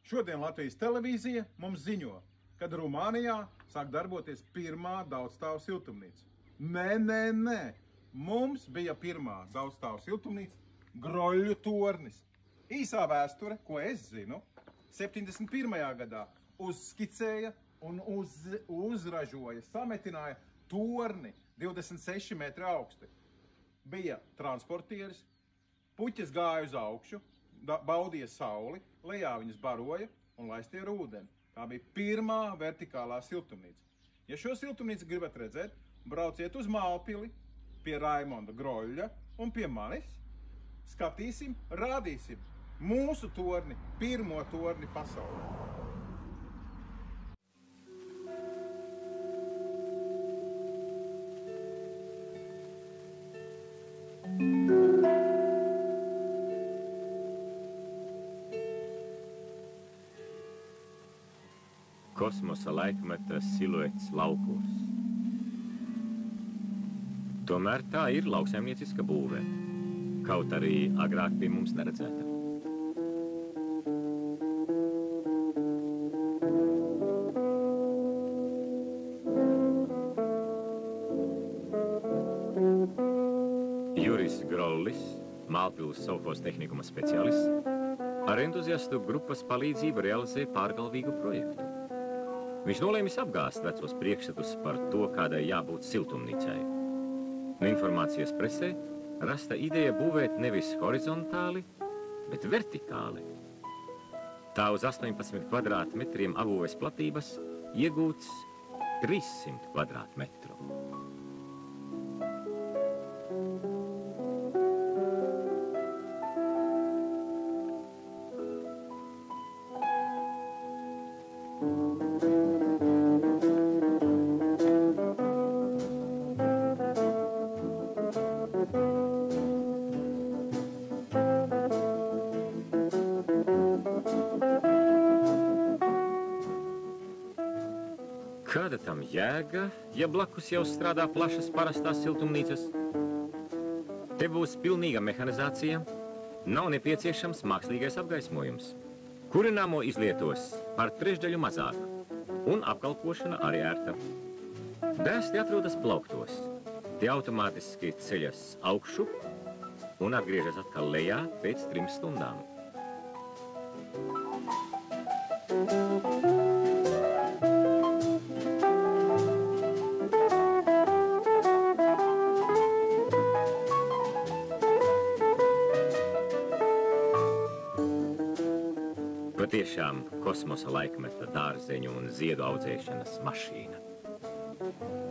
Šodien Latvijas televīzija mums ziņo, kad Rumānijā sāk darboties pirmā daudzstāvu siltumnīca. Nē. Mums bija pirmā daudzstāvu siltumnīca Groļļu tornis. Īsā vēsture, ko es zinu, 71. gadā uzskicēja un uzražoja, sametināja torni 26 metri augsti. Bija transportieris, puķes gāja uz augšu, baudīja sauli, lejā viņas baroja un laistie ar ūdeni. Tā bija pirmā vertikālā siltumnīca. Ja šo siltumnīcu gribat redzēt, brauciet uz Mālpili, pie Raimonda Groļļa un pie manis. Skatīsim, rādīsim mūsu torni, pirmo torni pasaulē. Kosmosa laikmeta siluets laukos. Tomēr tā ir lauksaimnieciska būve, kaut arī agrāk pie mums neredzēta. Juris Grollis, Mālpils Sovhos tehnikuma speciālists, ar entuziastu grupas palīdzību realizē pārgalvīgu projektu. Viņš nolēmis apgāst vecos priekšstatus par to, kādai jābūt siltumnīcai. No informācijas presē rasta ideja būvēt nevis horizontāli, bet vertikāli. Tā uz 18 kvadrātmetriem apbūves platības iegūts 300 kvadrātmetru. Kāda tam jēga, ja blakus jau strādā plašas parastās siltumnīcas? Te būs pilnīga mehanizācija, nav nepieciešams mākslīgais apgaismojums. Kurināmo izlietos par trešdaļu mazāk, un apkalpošana arī ērta. Dēsti atrodas plauktos, tie automātiski ceļas augšu un atgriežas atkal lejā pēc 3 stundām. Patiešām kosmosa laikmeta dārzeņu un ziedu audzēšanas mašīna.